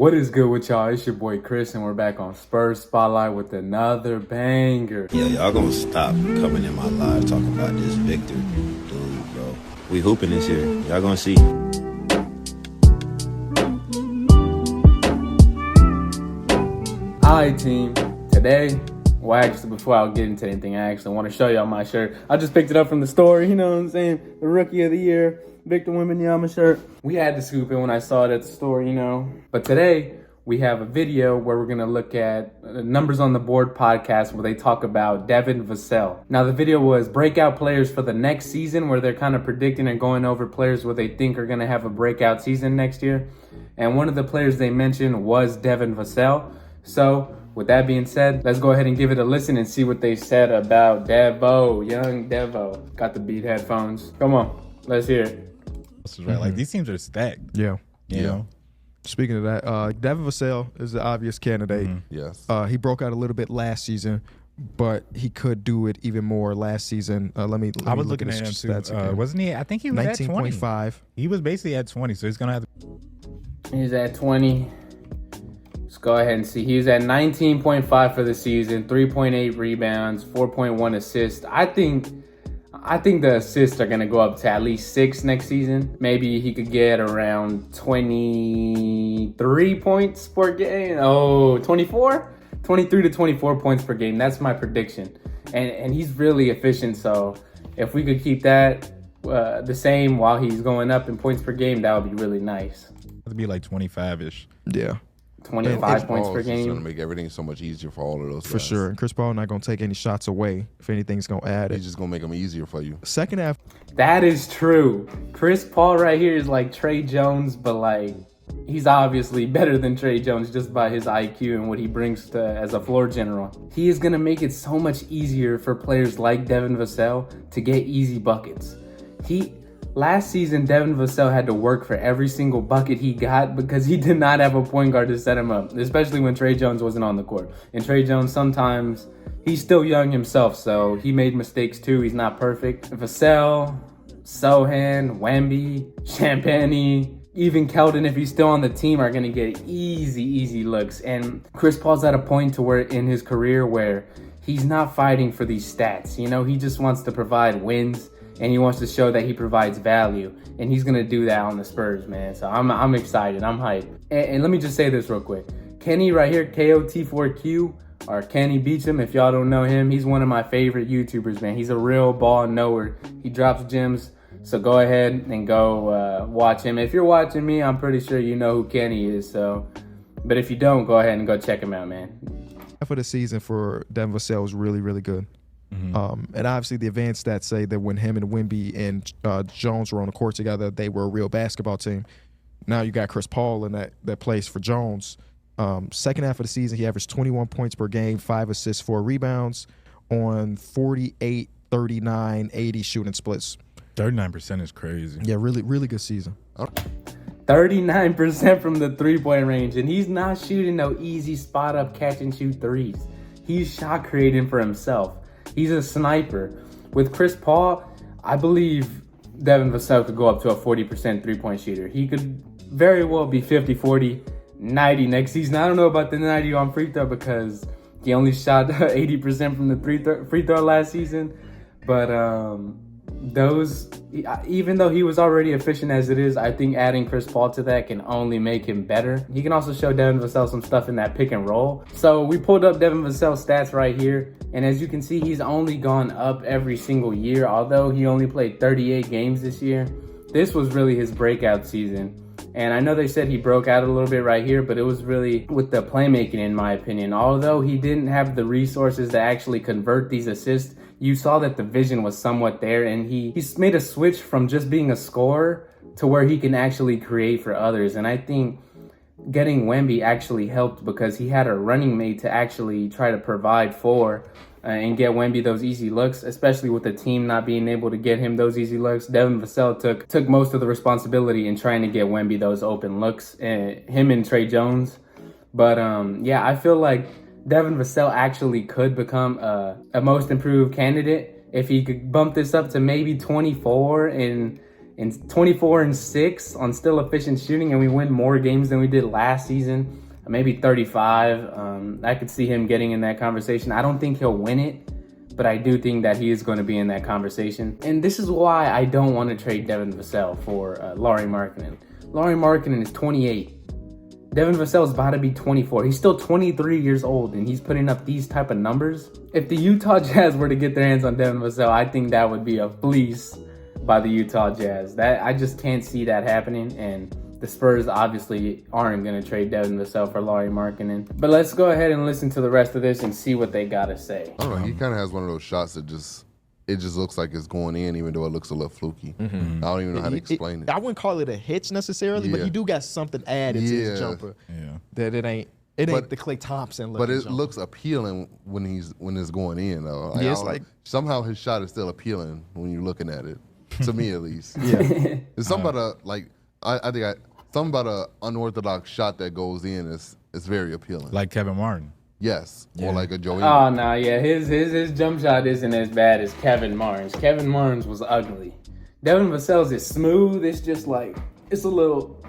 What is good with y'all? It's your boy Chris, and we're back on Spurs Spotlight with another banger. Yeah, y'all gonna stop coming in my live talking about this Victor dude, bro. We hooping this year. Y'all gonna see. Alright, team. Today, before I get into anything, I actually want to show y'all my shirt. I just picked it up from the store, you know what I'm saying? The Rookie of the Year, Victor Wembanyama shirt. We had to scoop it when I saw it at the store, you know. But today, we have a video where we're going to look at Numbers on the Board podcast where they talk about Devin Vassell. Now, the video was breakout players for the next season, where they're kind of predicting and going over players where they think are going to have a breakout season next year. And one of the players they mentioned was Devin Vassell. So, with that being said, let's go ahead and give it a listen and see what they said about Devo, young Devo. Got the Beat headphones. Come on, let's hear it. Right. Like, these teams are stacked. Yeah. You know? Speaking of that, Devin Vassell is the obvious candidate. Yes. He broke out a little bit last season, but he could do it even more last season. I was looking at him too. Wasn't he? I think he was at 20. 19.5. He was basically at 20, so he's going to have to. He's at 20. Let's go ahead and see. He was at 19.5 for the season, 3.8 rebounds, 4.1 assists. I think the assists are going to go up to at least 6 next season. Maybe he could get around 23 points per game. 24? 23 to 24 points per game. That's my prediction. And he's really efficient. So if we could keep that the same while he's going up in points per game, that would be really nice. It'd be like 25-ish. Yeah. 25 points per game. It's going to make everything so much easier for all of those For guys. sure. And Chris Paul not going to take any shots away. If anything's going to add it. He's just going to make them easier for you. Second half. That is true. Chris Paul right here is like Trey Jones, but like he's obviously better than Trey Jones just by his IQ and what he brings to as a floor general. He is going to make it so much easier for players like Devin Vassell to get easy buckets. Last season, Devin Vassell had to work for every single bucket he got because he did not have a point guard to set him up, especially when Trey Jones wasn't on the court. And Trey Jones, sometimes, he's still young himself, so he made mistakes too. He's not perfect. Vassell, Sohan, Wemby, Champagny, even Keldon, if he's still on the team, are going to get easy looks. And Chris Paul's at a point to where in his career where he's not fighting for these stats. You know, he just wants to provide wins. And he wants to show that he provides value. And he's going to do that on the Spurs, man. So I'm excited. I'm hyped. And let me just say this real quick. Kenny right here, KOT4Q, or Kenny Beecham, if y'all don't know him, he's one of my favorite YouTubers, man. He's a real ball knower. He drops gems. So go ahead and go watch him. If you're watching me, I'm pretty sure you know who Kenny is. But if you don't, go ahead and go check him out, man. For the season for Devin Vassell was really, really good. And obviously the advanced stats say that when him and Wemby and Jones were on the court together, they were a real basketball team. Now you got Chris Paul in that place for Jones. Second half of the season, he averaged 21 points per game, 5 assists, 4 rebounds on 48, 39, 80 shooting splits. 39% is crazy. Yeah, really, really good season. 39% from the three-point range. And he's not shooting no easy spot-up catch-and-shoot threes. He's shot creating for himself. He's a sniper. With Chris Paul, I believe Devin Vassell could go up to a 40% three-point shooter. He could very well be 50, 40, 90 next season. I don't know about the 90 on free throw because he only shot 80% from the free throw last season. But even though he was already efficient as it is, I think adding Chris Paul to that can only make him better. He can also show Devin Vassell some stuff in that pick and roll. So we pulled up Devin Vassell's stats right here. And as you can see, he's only gone up every single year. Although he only played 38 games this year, this was really his breakout season. And I know they said he broke out a little bit right here, but it was really with the playmaking, in my opinion. Although he didn't have the resources to actually convert these assists, you saw that the vision was somewhat there. And he's made a switch from just being a scorer to where he can actually create for others. And I think getting Wemby actually helped because he had a running mate to actually try to provide for and get Wemby those easy looks, especially with the team not being able to get him those easy looks. Devin Vassell took most of the responsibility in trying to get Wemby those open looks, him and Trey Jones. But yeah, I feel like Devin Vassell actually could become a most improved candidate if he could bump this up to maybe 24 and and 24 and 6 on still efficient shooting, and we win more games than we did last season, maybe 35. I could see him getting in that conversation. I don't think he'll win it, but I do think that he is going to be in that conversation. And this is why I don't want to trade Devin Vassell for Lauri Markkanen. Lauri Markkanen is 28. Devin Vassell is about to be 24. He's still 23 years old, and he's putting up these type of numbers. If the Utah Jazz were to get their hands on Devin Vassell, I think that would be a fleece by the Utah Jazz. I just can't see that happening, and the Spurs obviously aren't going to trade Devin Vassell for Lauri Markkanen. But let's go ahead and listen to the rest of this and see what they got to say. I don't know. He kind of has one of those shots that just looks like it's going in, even though it looks a little fluky. I don't even know how to explain it. I wouldn't call it a hitch necessarily, but he do got something added to his jumper. Yeah. That it ain't the Klay Thompson. But it jumper. looks appealing when it's going in. Though. It's like somehow his shot is still appealing when you're looking at it. To me, at least. Yeah. It's something about something about an unorthodox shot that goes in is very appealing. Like Kevin Martin. Yes, or like a Joey. Oh no, yeah, his jump shot isn't as bad as Kevin Martin's. Kevin Martin's was ugly. Devin Vassell's is smooth. It's just like it's a little,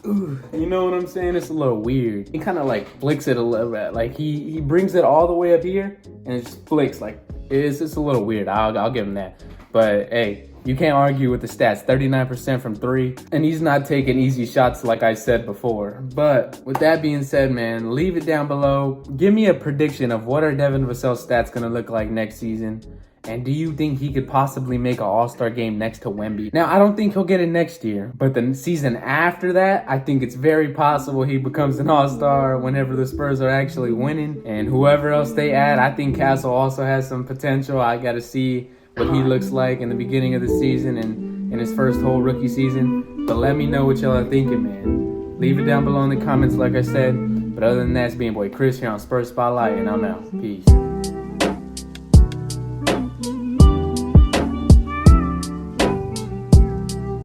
you know what I'm saying? It's a little weird. He kind of like flicks it a little bit. Like he brings it all the way up here and it just flicks. Like it's just a little weird. I'll give him that. But hey, you can't argue with the stats. 39% from 3. And he's not taking easy shots like I said before. But with that being said, man, leave it down below. Give me a prediction of what are Devin Vassell's stats going to look like next season. And do you think he could possibly make an All-Star game next to Wemby? Now, I don't think he'll get it next year. But the season after that, I think it's very possible he becomes an All-Star whenever the Spurs are actually winning. And whoever else they add, I think Castle also has some potential. I got to see what he looks like in the beginning of the season and in his first whole rookie season. But let me know what y'all are thinking, man. Leave it down below in the comments like I said. But other than that, it's being boy Chris here on Spurs Spotlight, and I'm out. Peace.